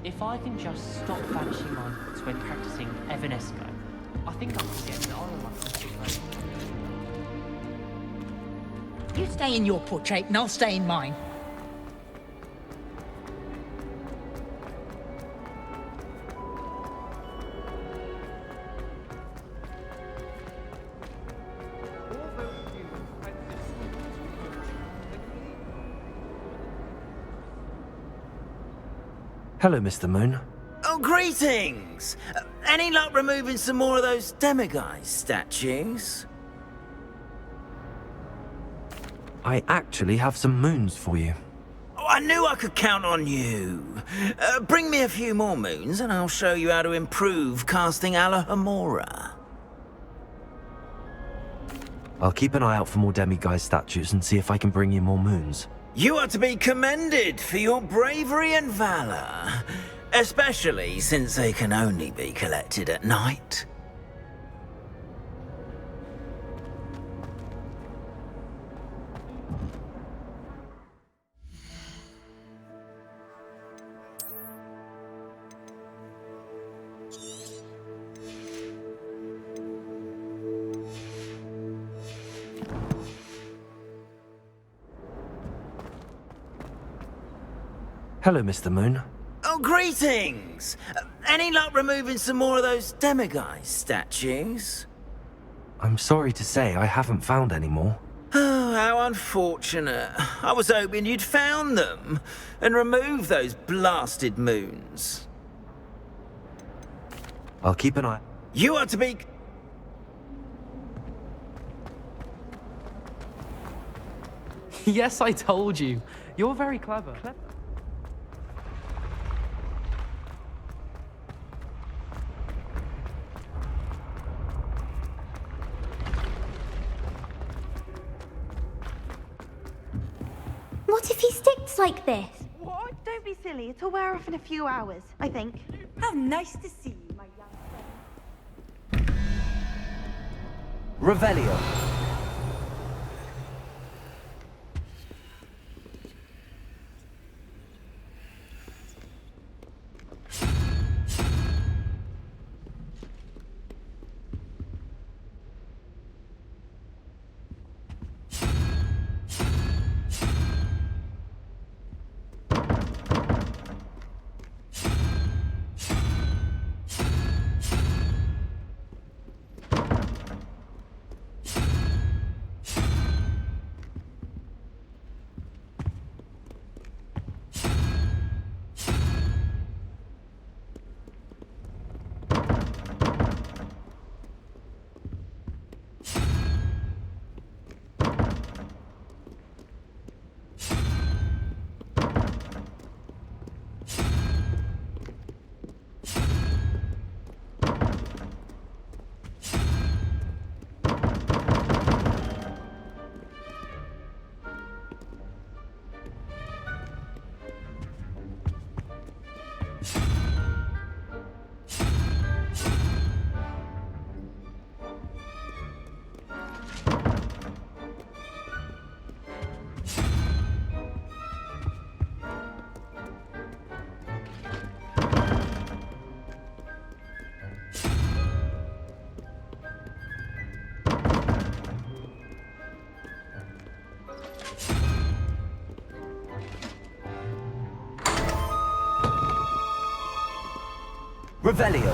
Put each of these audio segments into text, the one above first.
If I can just stop banishing my moods when practicing Evanesco, I think I can get the honor of my You stay in your portrait and I'll stay in mine. Hello, Mr. Moon. Oh, greetings! Any luck removing some more of those demiguise statues? I actually have some moons for you. Oh, I knew I could count on you. Bring me a few more moons and I'll show you how to improve casting Alohomora. I'll keep an eye out for more demiguise statues and see if I can bring you more moons. You are to be commended for your bravery and valor, especially since they can only be collected at night. Hello, Mr. Moon. Oh, greetings! Any luck removing some more of those demiguise statues? I'm sorry to say I haven't found any more. Oh, how unfortunate. I was hoping you'd found them and removed those blasted moons. I'll keep an eye... You are to be... Yes, I told you. You're very clever. What if he sticks like this? What? Don't be silly. It'll wear off in a few hours, I think. How nice to see you, my young friend. Revelio. Revelio.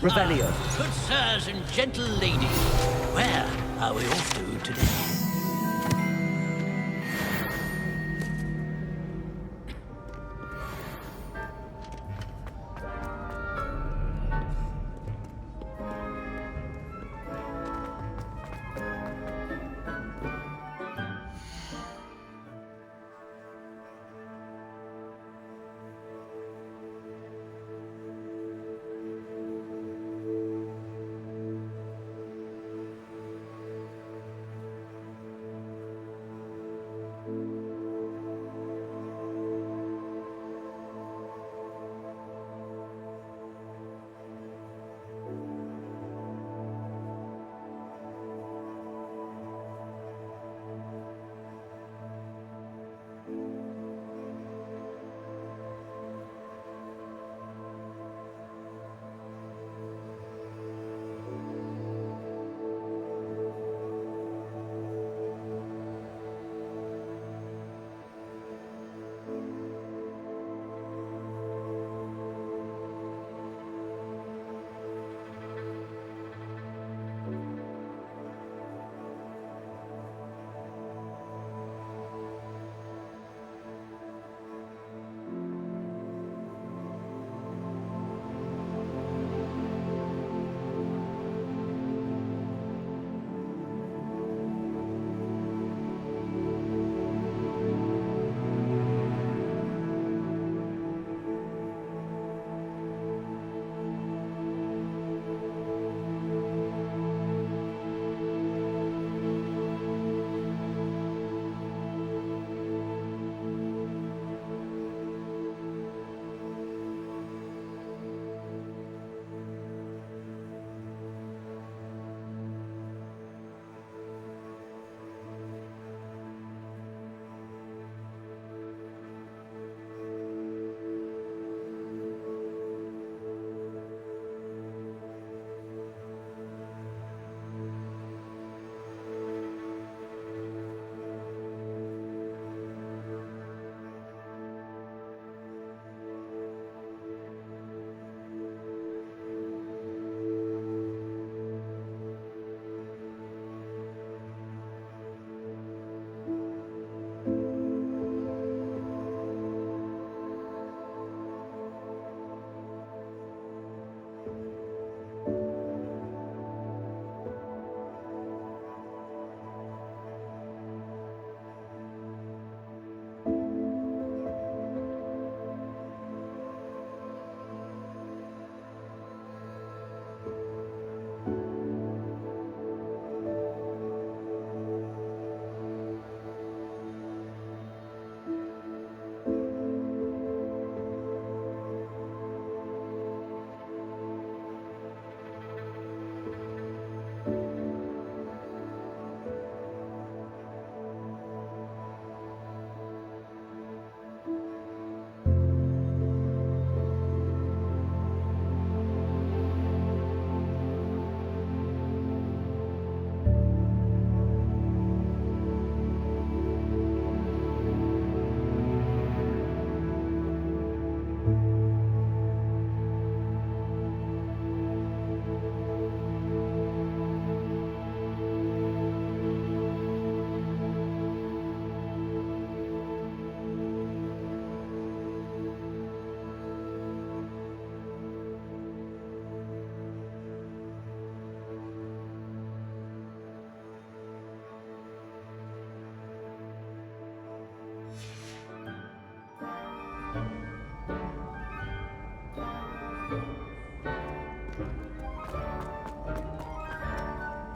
Revelio. Good sirs and gentle ladies, where are we off to today?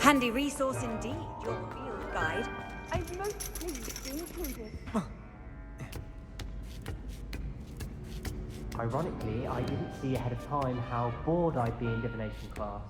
Handy resource indeed, your field guide. I'm most pleased to be included. Ironically, I didn't see ahead of time how bored I'd be in divination class.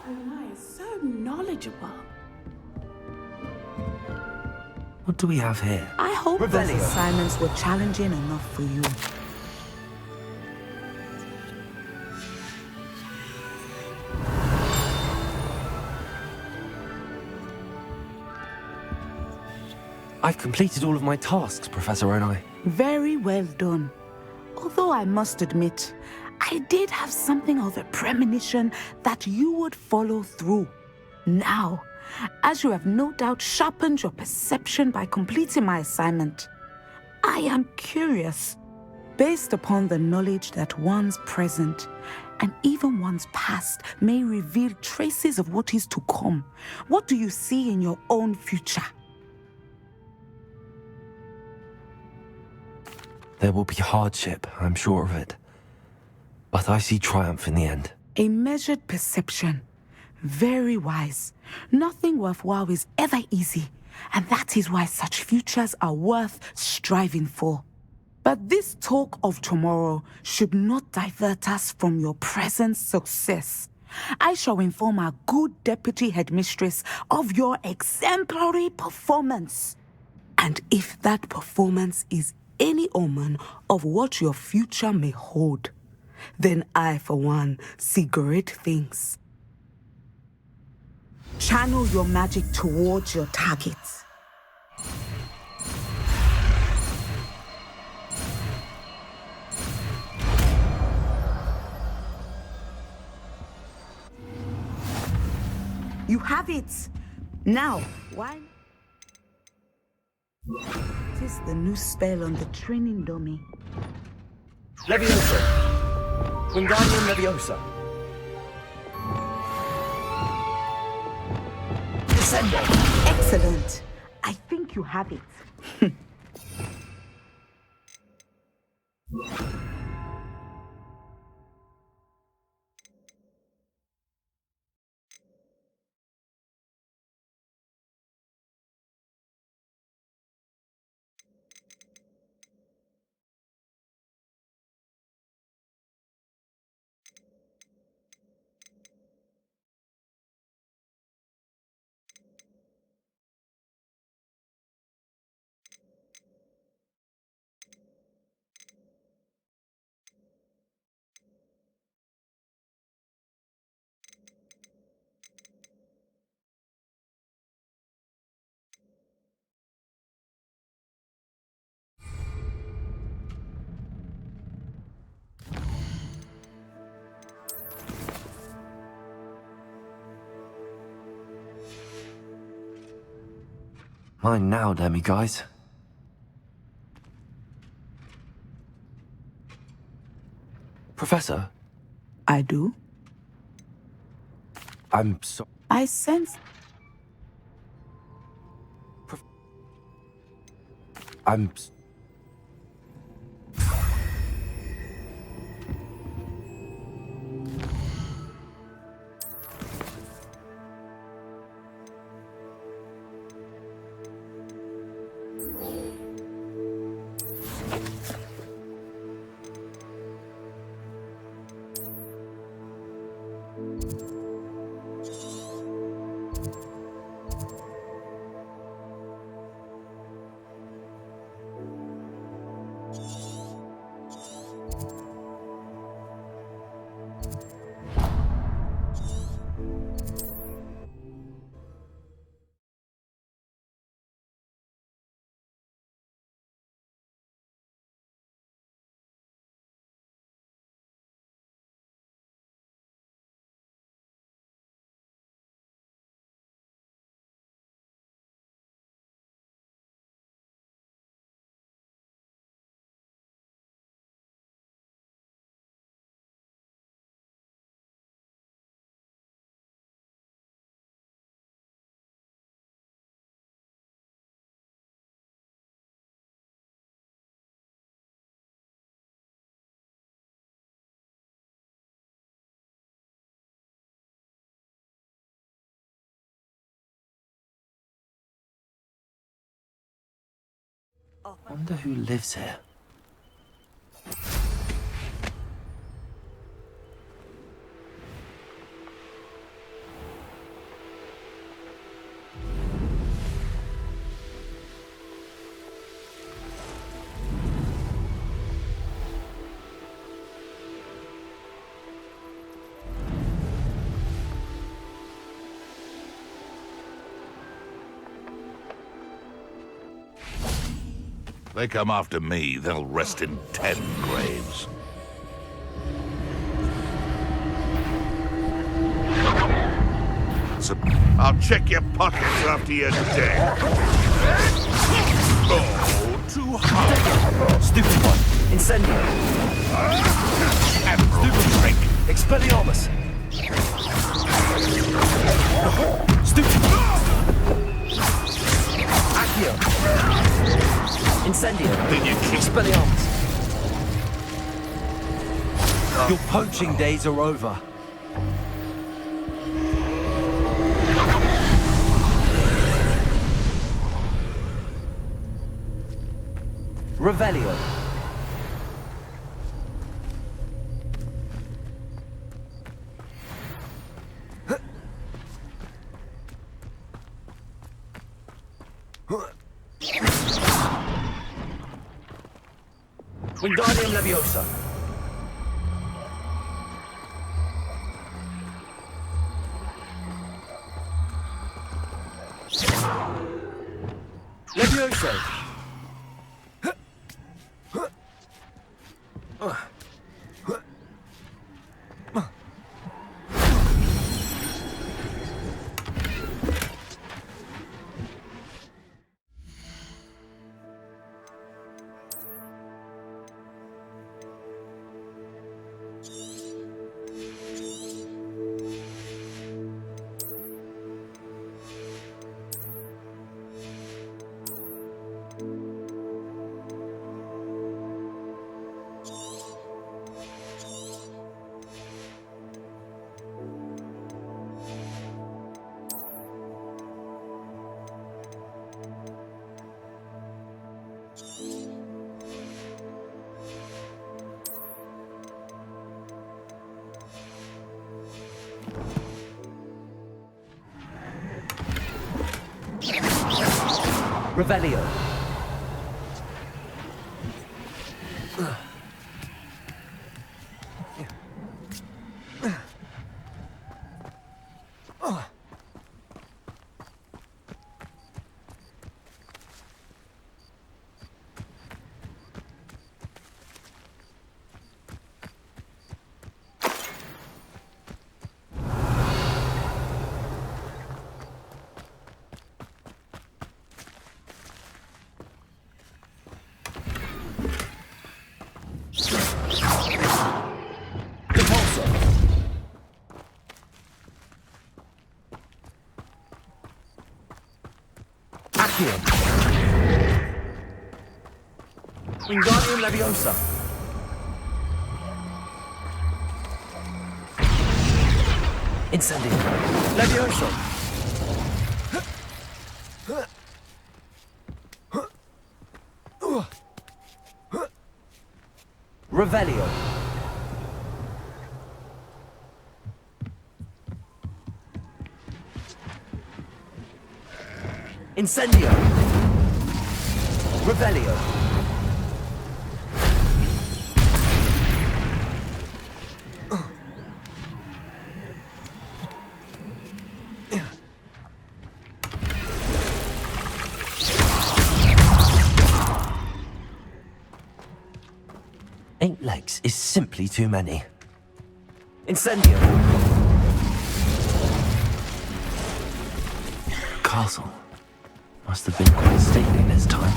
Onai is so knowledgeable. What do we have here? I hope those Revelio. assignments were challenging enough for you. I've completed all of my tasks, Professor Onai. Very well done. Although I must admit, I did have something of a premonition that you would follow through. Now, as you have no doubt sharpened your perception by completing my assignment, I am curious, based upon the knowledge that one's present and even one's past may reveal traces of what is to come. What do you see in your own future? There will be hardship, I'm sure of it. But I see triumph in the end. A measured perception. Very wise. Nothing worthwhile is ever easy, and that is why such futures are worth striving for. But this talk of tomorrow should not divert us from your present success. I shall inform our good deputy headmistress of your exemplary performance. And if that performance is any omen of what your future may hold, then I, for one, see great things. Channel your magic towards your targets. You have it. Now, why? It is the new spell on the training dummy. Leviosa! Wingardium Leviosa! Descendo! Excellent. I think you have it. Mine now, demi-guys. Professor, I do. I'm so... I sense. I'm... Wonder who lives here. They come after me, they'll rest in 10 graves. So I'll check your pockets after you're dead. Oh, too hard. Stupid one. Incendio. Stupid trick. Expelliarmus. Stupid. Accio. Incendio. Then you kick. Expelliarmus. Your poaching days are over. Revelio. Wingardium Leviosa. Leviosa. Revelio. Accio. Wingardium Leviosa. Incendio. Leviosa. Revelio. Incendio. Revelio. Eight legs is simply too many. Incendio. Castle. Must have been quite stately this time.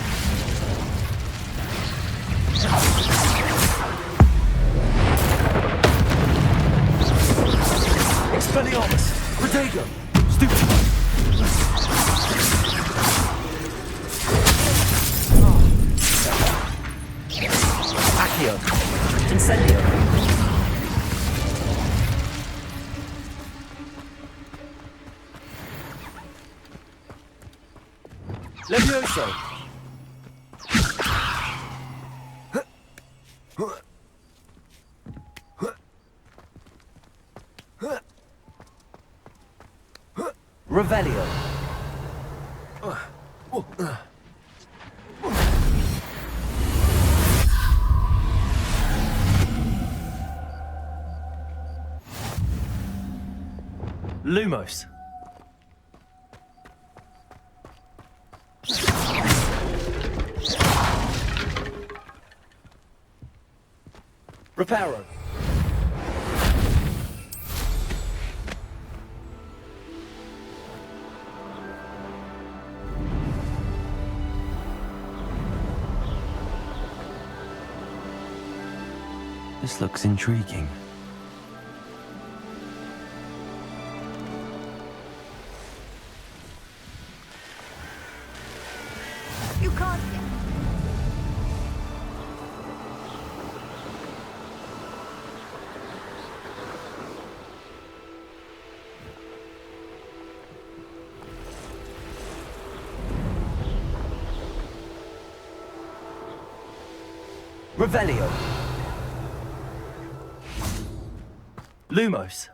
Expelliarmus! Protego! Stupid! Accio! Incendio! Levioso! Revelio. Lumos. Reparo. This looks intriguing. You can't get... Revelio. Lumos.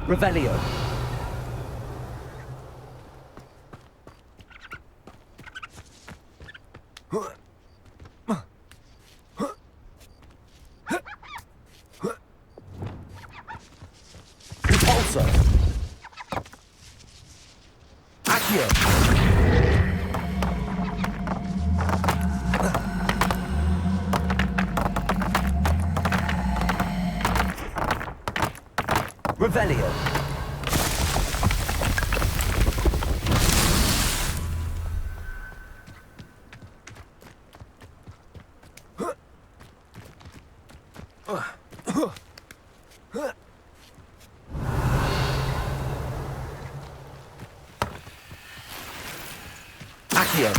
Revelio. Repulsor. Accio. Revelio. Accio.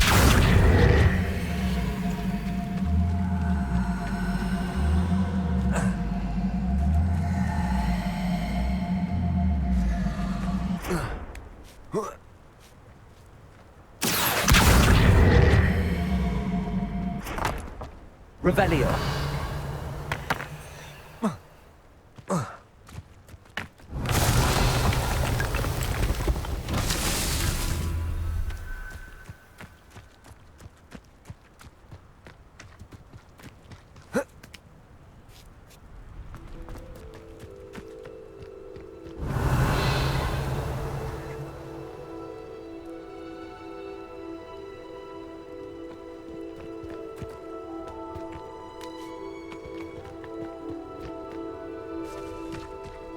Revelio.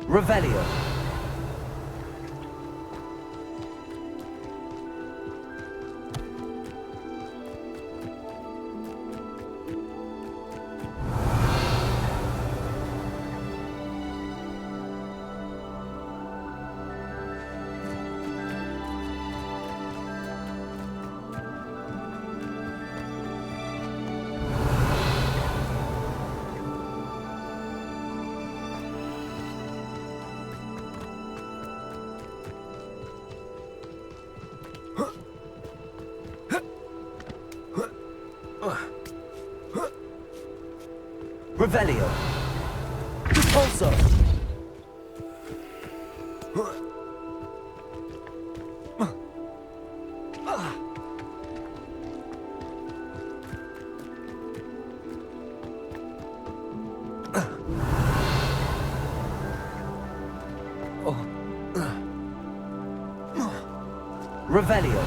Revelio. Revelio. Repulsor. Revelio.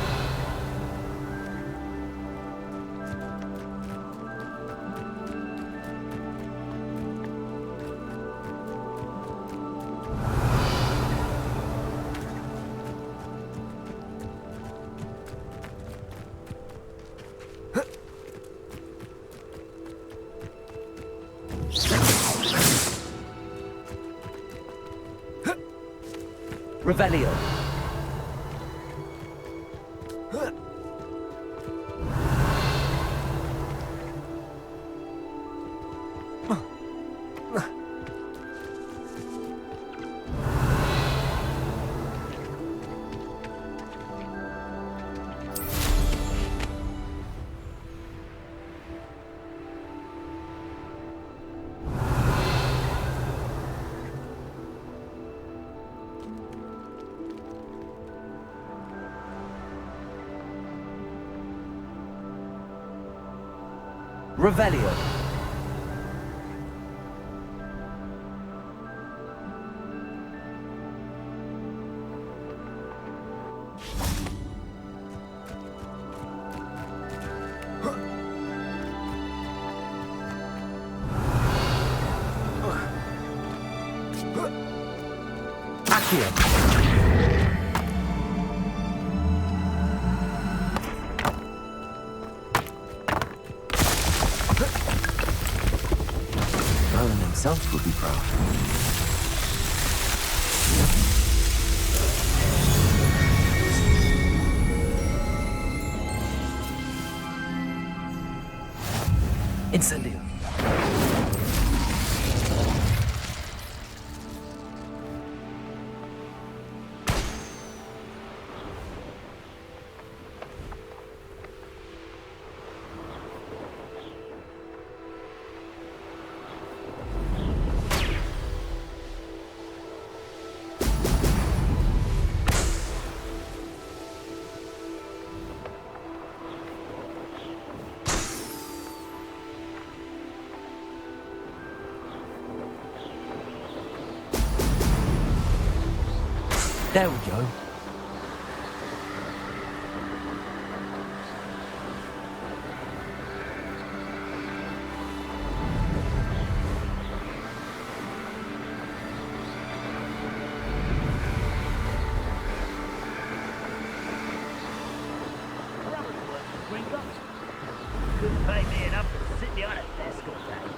Revelio. Revelio. Merlin himself would be proud. Incendio. There we go. Couldn't pay me enough to sit behind a desk all day.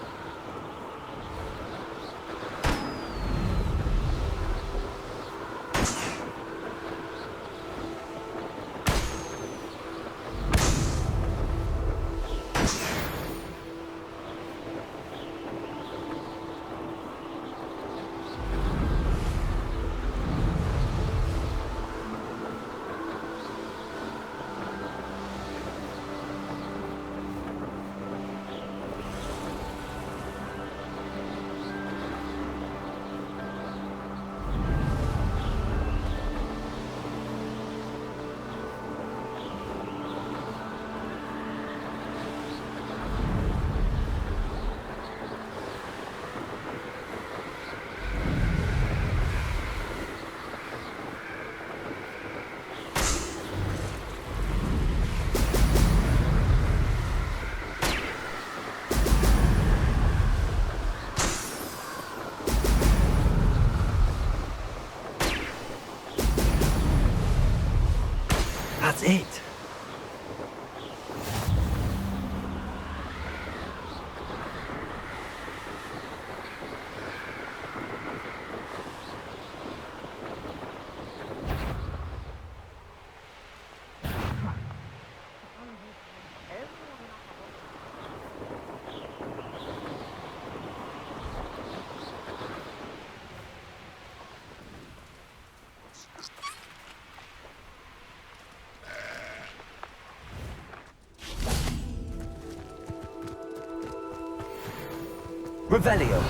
That's it. Revelio.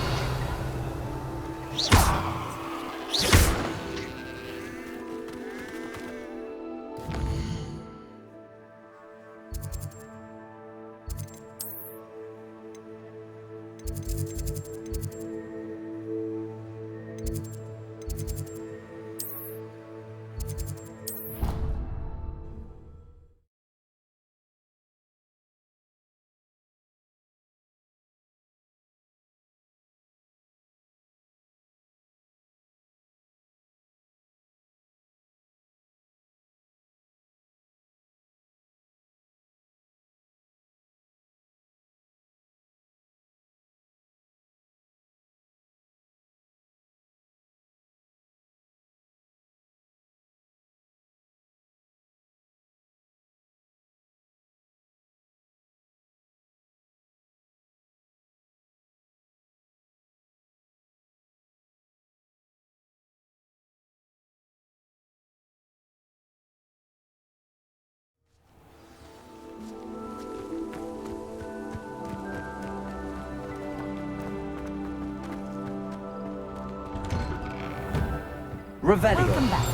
Revelio. Welcome back.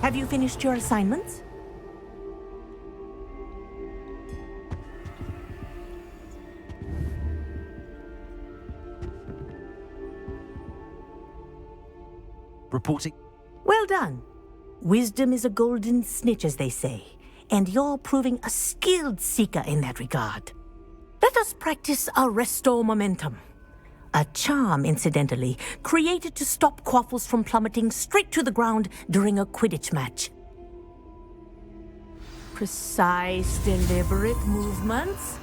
Have you finished your assignments? reporting. Well done. Wisdom is a golden snitch, as they say, and you're proving a skilled seeker in that regard. Let us practice our restore momentum. A charm, incidentally, created to stop quaffles from plummeting straight to the ground during a Quidditch match. Precise, deliberate movements.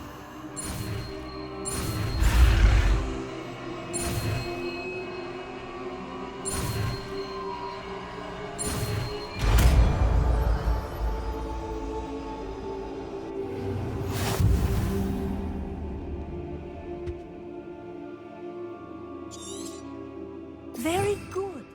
Very good.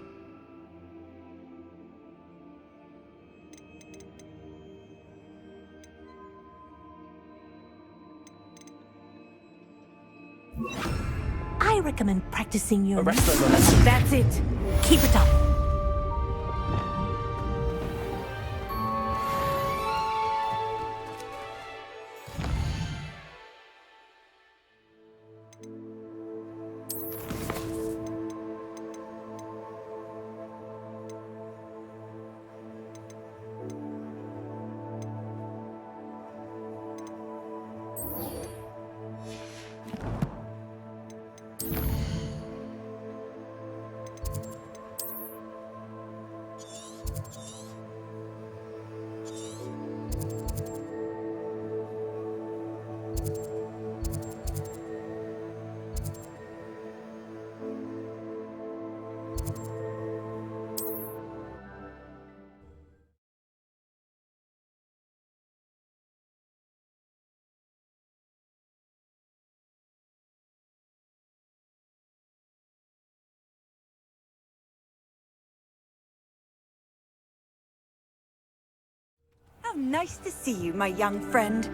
I recommend practicing your... That's it. Keep it up. How nice to see you, my young friend.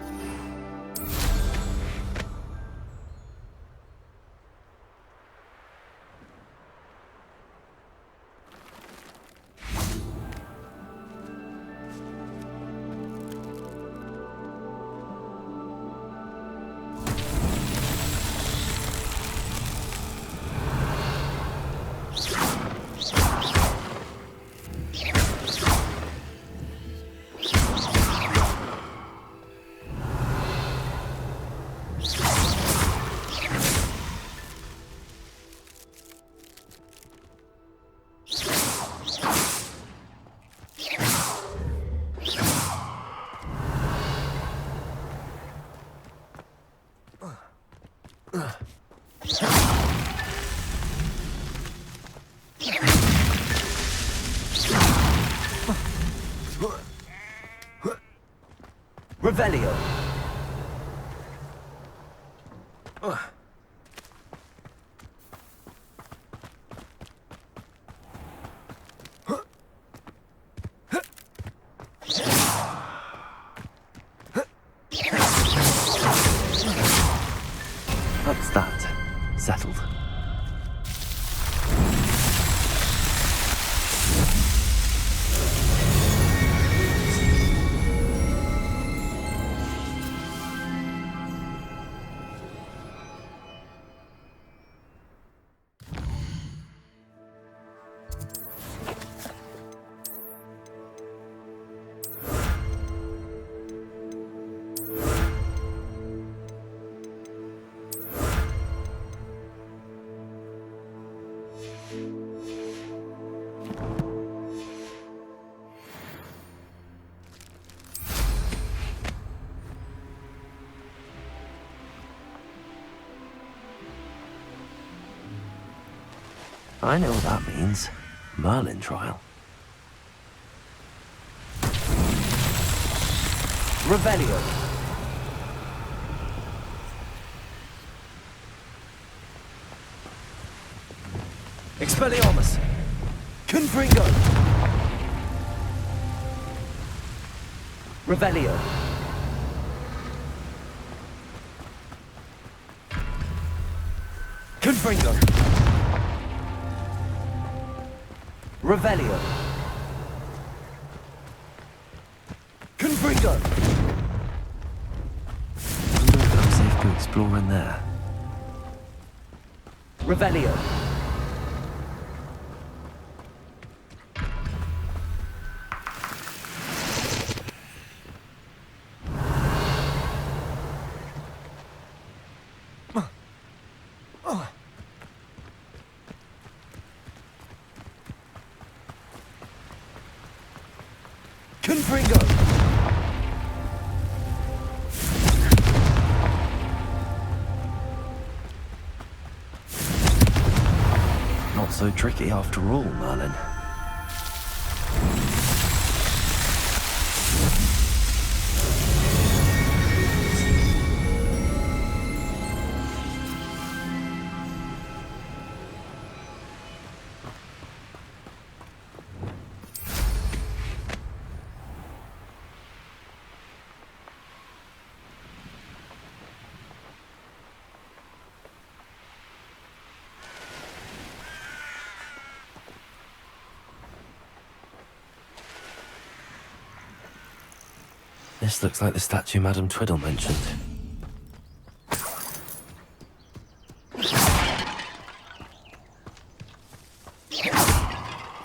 Revelio. That's that. Settled. I know what that means. Merlin trial. Revelio. Expelliarmus. Confringo. Revelio. Confringo. Revelio. Confringo. I wonder if I'm safe to explore in there. Revelio. Fringo! Not so tricky after all, Merlin. This looks like the statue Madame Twiddle mentioned.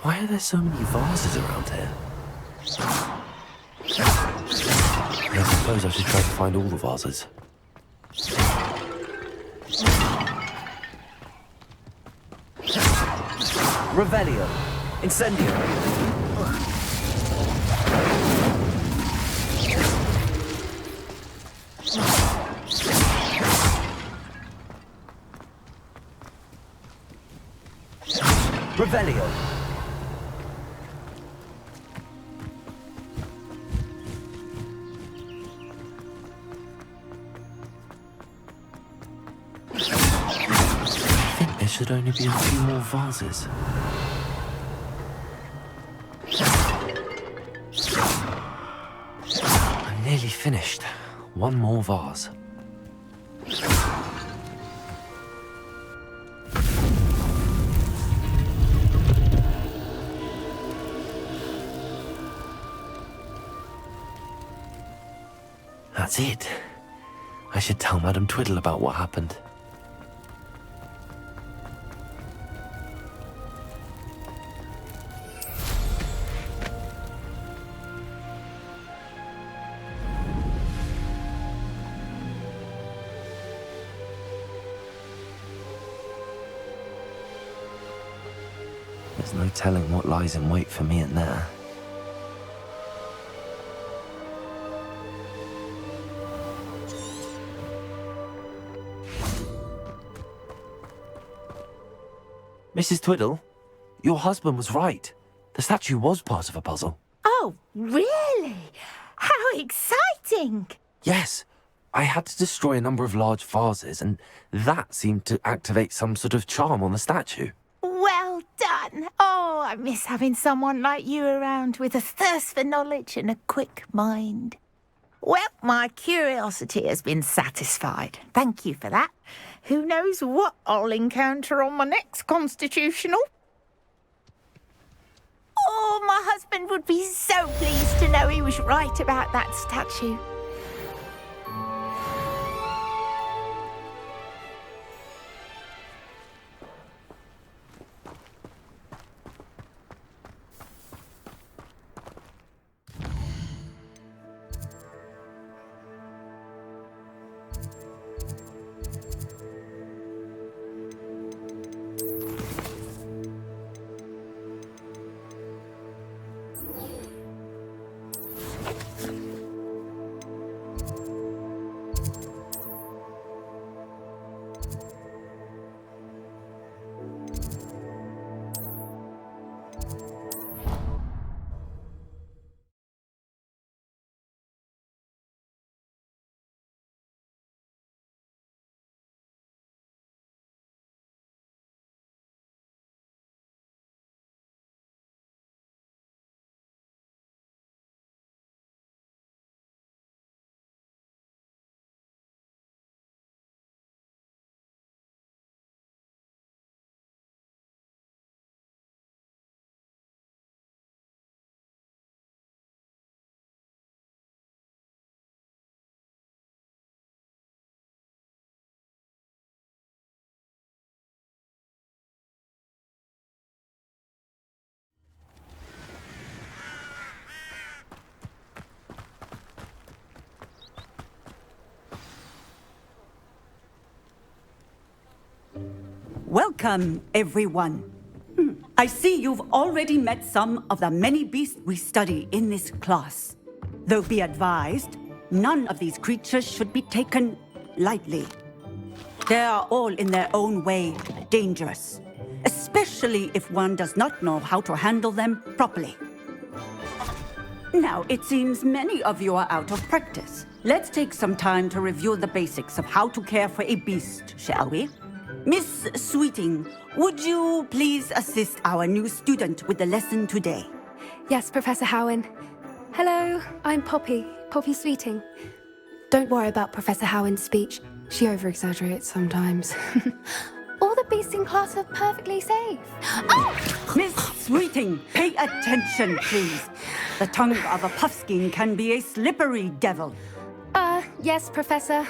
Why are there so many vases around here? I suppose I should try to find all the vases. Revelio. Incendio. Revelio. I think there should only be a few more vases. I'm nearly finished. One more vase. That's it. I should tell Madame Twiddle about what happened. There's no telling what lies in wait for me in there. Mrs. Twiddle, your husband was right. The statue was part of a puzzle. Oh, really? How exciting! Yes, I had to destroy a number of large vases, and that seemed to activate some sort of charm on the statue. Well done. Oh, I miss having someone like you around with a thirst for knowledge and a quick mind. Well, my curiosity has been satisfied. Thank you for that. Who knows what I'll encounter on my next constitutional? Oh, my husband would be so pleased to know he was right about that statue. Welcome, everyone. I see you've already met some of the many beasts we study in this class. Though be advised, none of these creatures should be taken lightly. They are all in their own way dangerous, especially if one does not know how to handle them properly. Now, it seems many of you are out of practice. Let's take some time to review the basics of how to care for a beast, shall we? Miss Sweeting, would you please assist our new student with the lesson today? Yes, Professor Howen. Hello, I'm Poppy Sweeting. Don't worry about Professor Howen's speech. She over-exaggerates sometimes. All the beasts in class are perfectly safe. Oh! Miss Sweeting, pay attention, please. The tongue of a puffskein can be a slippery devil. Yes, Professor.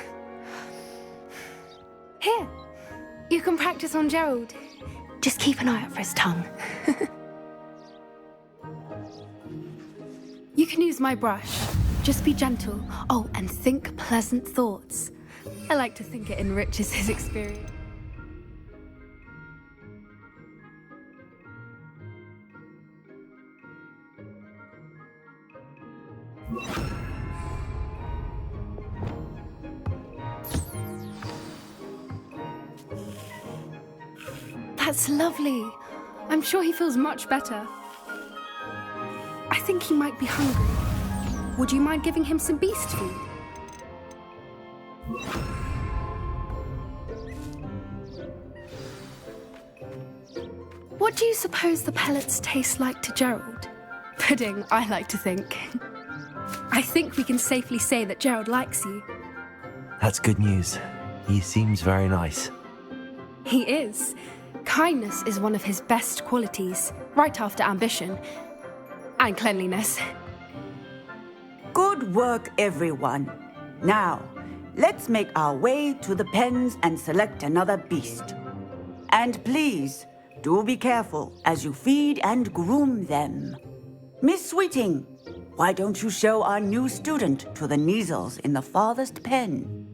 Here, you can practice on Gerald. Just keep an eye out for his tongue. You can use my brush. Just be gentle. Oh, and think pleasant thoughts. I like to think it enriches his experience. That's lovely. I'm sure he feels much better. I think he might be hungry. Would you mind giving him some beast food? What do you suppose the pellets taste like to Gerald? Pudding, I like to think. I think we can safely say that Gerald likes you. That's good news. He seems very nice. He is. Kindness is one of his best qualities, right after ambition. And cleanliness. Good work, everyone. Now, let's make our way to the pens and select another beast. And please, do be careful as you feed and groom them. Miss Sweeting, why don't you show our new student to the Neasels in the farthest pen?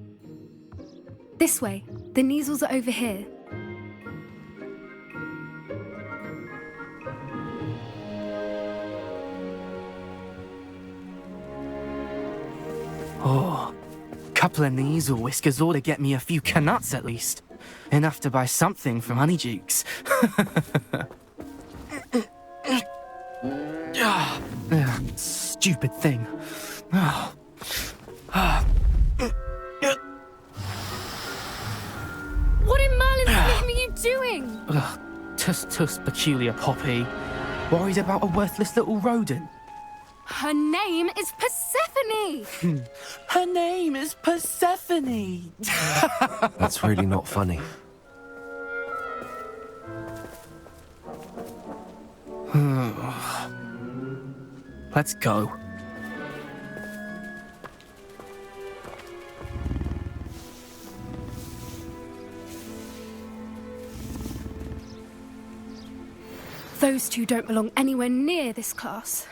This way. The Neasels are over here. Oh, couple of Neasel whiskers ought to get me a few canuts at least. Enough to buy something from Honeydukes. Stupid thing. What in Merlin's name are you doing? Tuss, peculiar Poppy. Worried about a worthless little rodent. Her name is Persephone! Her name is Persephone! That's really not funny. Let's go. Those two don't belong anywhere near this class.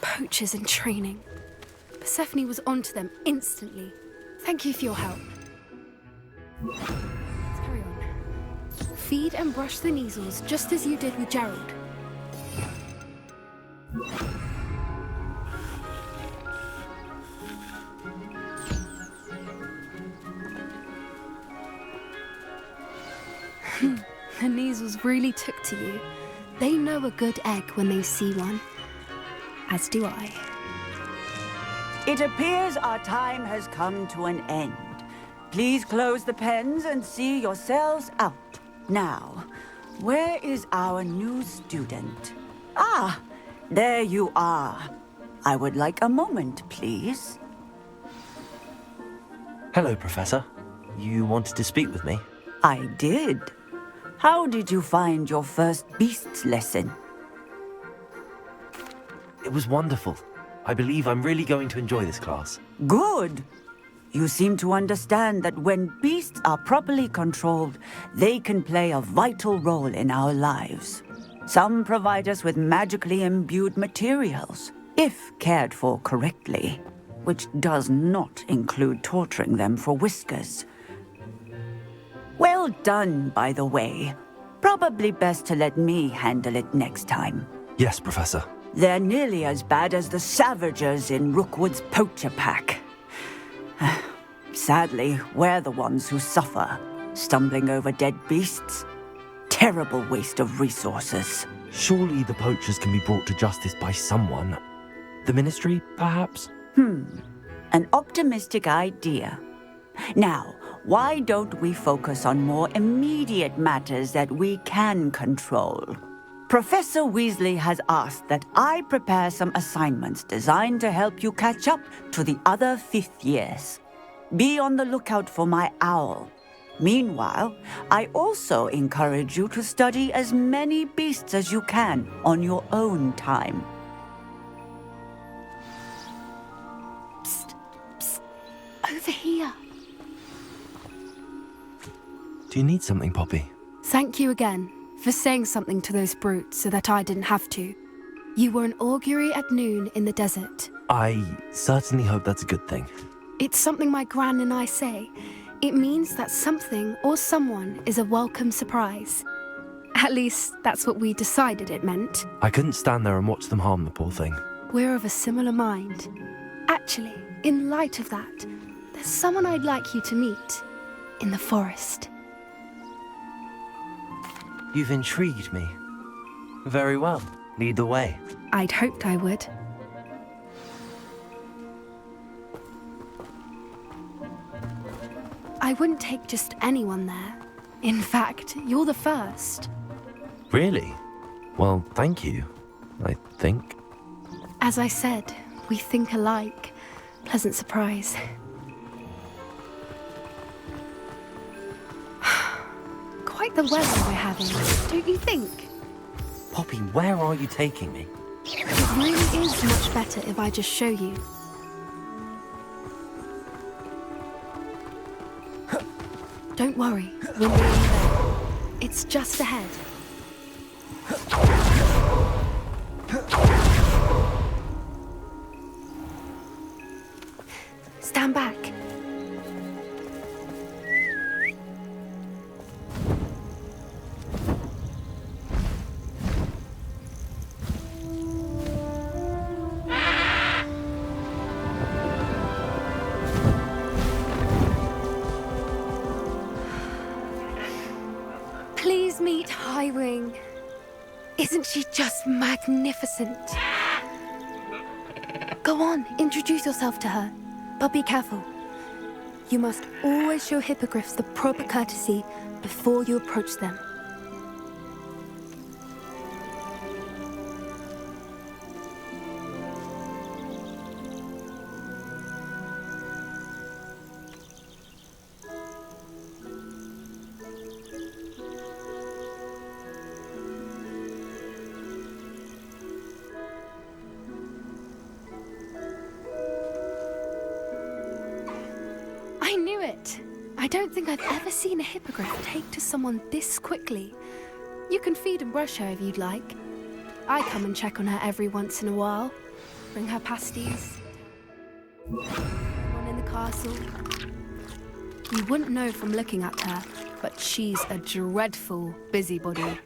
Poachers in training. Persephone was onto them instantly. Thank you for your help. Let's carry on. Feed and brush the Neasels just as you did with Gerald. The Neasels really took to you. They know a good egg when they see one. As do I. It appears our time has come to an end. Please close the pens and see yourselves out. Now, where is our new student? Ah, there you are. I would like a moment, please. Hello, Professor. You wanted to speak with me? I did. How did you find your first beasts lesson? It was wonderful. I believe I'm really going to enjoy this class. Good. You seem to understand that when beasts are properly controlled, they can play a vital role in our lives. Some provide us with magically imbued materials, if cared for correctly, which does not include torturing them for whiskers. Well done, by the way. Probably best to let me handle it next time. Yes, Professor. They're nearly as bad as the Savagers in Rookwood's poacher pack. Sadly, we're the ones who suffer, stumbling over dead beasts. Terrible waste of resources. Surely the poachers can be brought to justice by someone. The Ministry, perhaps? An optimistic idea. Now, why don't we focus on more immediate matters that we can control? Professor Weasley has asked that I prepare some assignments designed to help you catch up to the other 5th years. Be on the lookout for my owl. Meanwhile, I also encourage you to study as many beasts as you can on your own time. Psst, psst, over here. Do you need something, Poppy? Thank you again for saying something to those brutes so that I didn't have to. You were an augury at noon in the desert. I certainly hope that's a good thing. It's something my gran and I say. It means that something or someone is a welcome surprise. At least, that's what we decided it meant. I couldn't stand there and watch them harm the poor thing. We're of a similar mind. Actually, in light of that, there's someone I'd like you to meet in the forest. You've intrigued me. Very well. Lead the way. I'd hoped I would. I wouldn't take just anyone there. In fact, you're the first. Really? Well, thank you, I think. As I said, we think alike. Pleasant surprise. Quite the weather we're having, don't you think? Poppy, where are you taking me? It really is much better if I just show you. Don't worry, we're nearly there. It's just ahead. Stand back. Please meet Highwing. Isn't she just magnificent? Go on, introduce yourself to her. But be careful. You must always show hippogriffs the proper courtesy before you approach them. I knew it! I don't think I've ever seen a hippogriff take to someone this quickly. You can feed and brush her if you'd like. I come and check on her every once in a while. Bring her pasties. One in the castle. You wouldn't know from looking at her, but she's a dreadful busybody.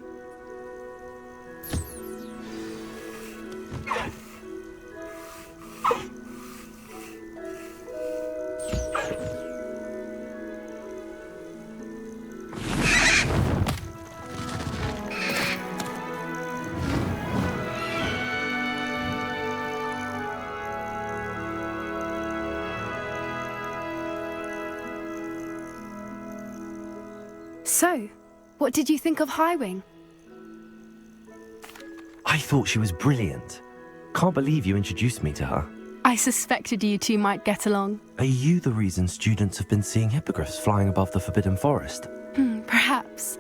So, what did you think of Highwing? I thought she was brilliant. Can't believe you introduced me to her. I suspected you two might get along. Are you the reason students have been seeing hippogriffs flying above the Forbidden Forest? Perhaps.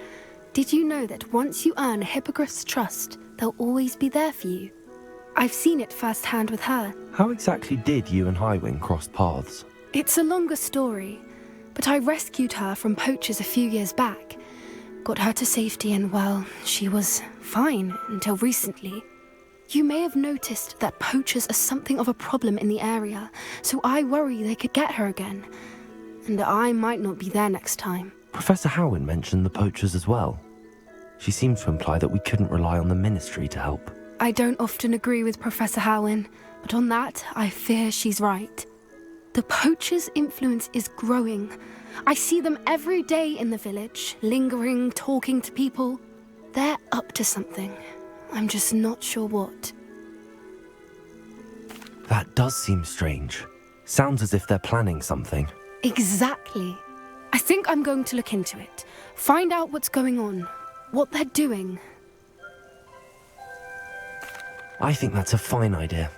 Did you know that once you earn a hippogriff's trust, they'll always be there for you? I've seen it firsthand with her. How exactly did you and Highwing cross paths? It's a longer story, but I rescued her from poachers a few years back. Got her to safety and, well, she was fine until recently. You may have noticed that poachers are something of a problem in the area, so I worry they could get her again. And I might not be there next time. Professor Howin mentioned the poachers as well. She seemed to imply that we couldn't rely on the Ministry to help. I don't often agree with Professor Howin, but on that, I fear she's right. The poachers' influence is growing. I see them every day in the village, lingering, talking to people. They're up to something. I'm just not sure what. That does seem strange. Sounds as if they're planning something. Exactly. I think I'm going to look into it. Find out what's going on. What they're doing. I think that's a fine idea.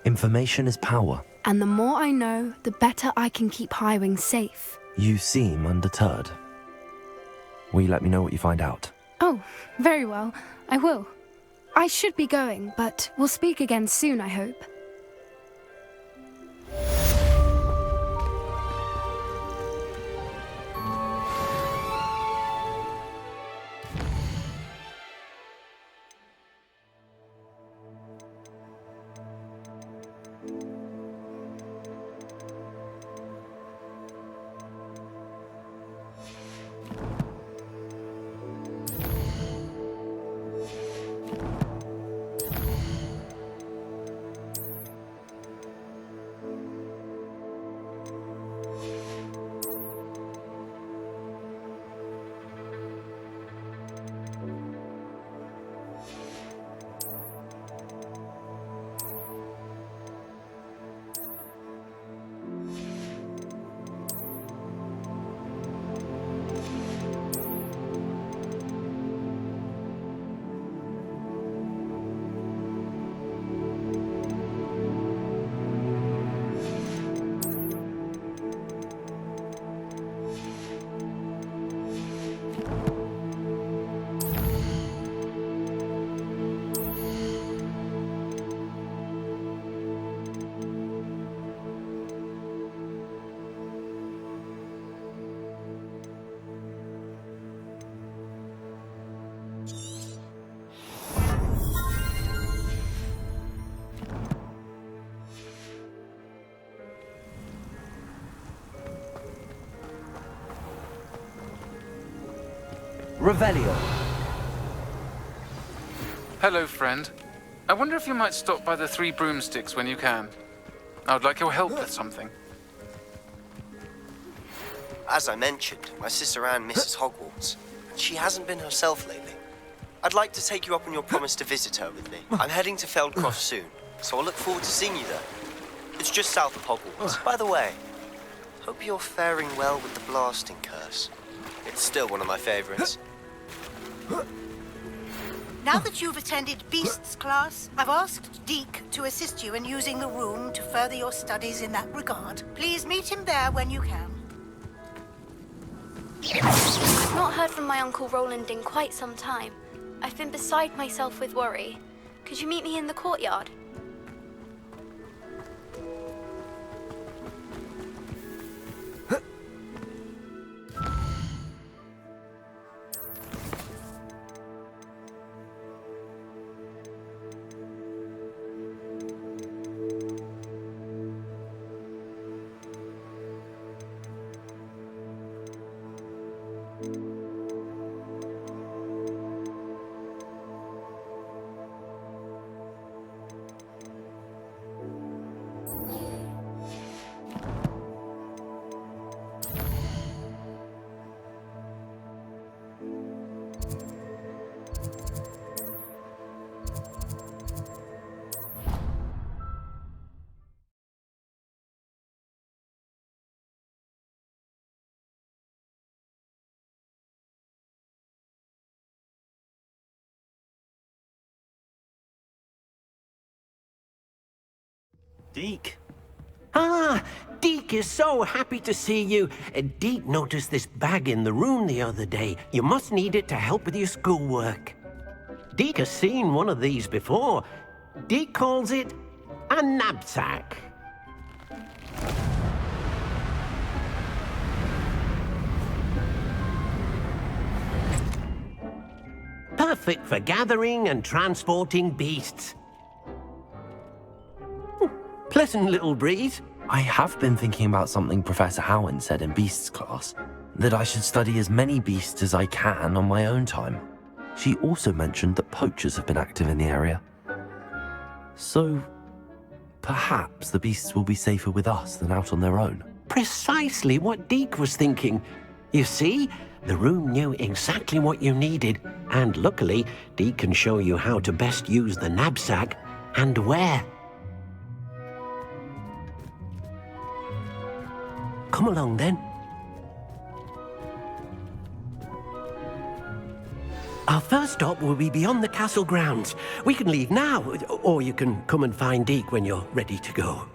Information is power. And the more I know, the better I can keep Highwing safe. You seem undeterred. Will you let me know what you find out? Oh, very well. I will. I should be going, but we'll speak again soon, I hope. Revelio. Hello, friend. I wonder if you might stop by the Three Broomsticks when you can. I would like your help with something. As I mentioned, my sister Anne misses Hogwarts, and she hasn't been herself lately. I'd like to take you up on your promise to visit her with me. I'm heading to Feldcroft soon, so I'll look forward to seeing you there. It's just south of Hogwarts. By the way, hope you're faring well with the blasting curse. It's still one of my favorites. Now that you've attended Beasts class, I've asked Deke to assist you in using the room to further your studies in that regard. Please meet him there when you can. I've not heard from my Uncle Roland in quite some time. I've been beside myself with worry. Could you meet me in the courtyard? Deke. Ah, Deke is so happy to see you. Deke noticed this bag in the room the other day. You must need it to help with your schoolwork. Deke has seen one of these before. Deke calls it a knapsack. Perfect for gathering and transporting beasts. Pleasant little breeze. I have been thinking about something Professor Howin said in Beasts class, that I should study as many beasts as I can on my own time. She also mentioned that poachers have been active in the area. So, perhaps the beasts will be safer with us than out on their own. Precisely what Deke was thinking. You see, the room knew exactly what you needed, and luckily, Deke can show you how to best use the knapsack and where. Come along then. Our first stop will be beyond the castle grounds. We can leave now, or you can come and find Deke when you're ready to go.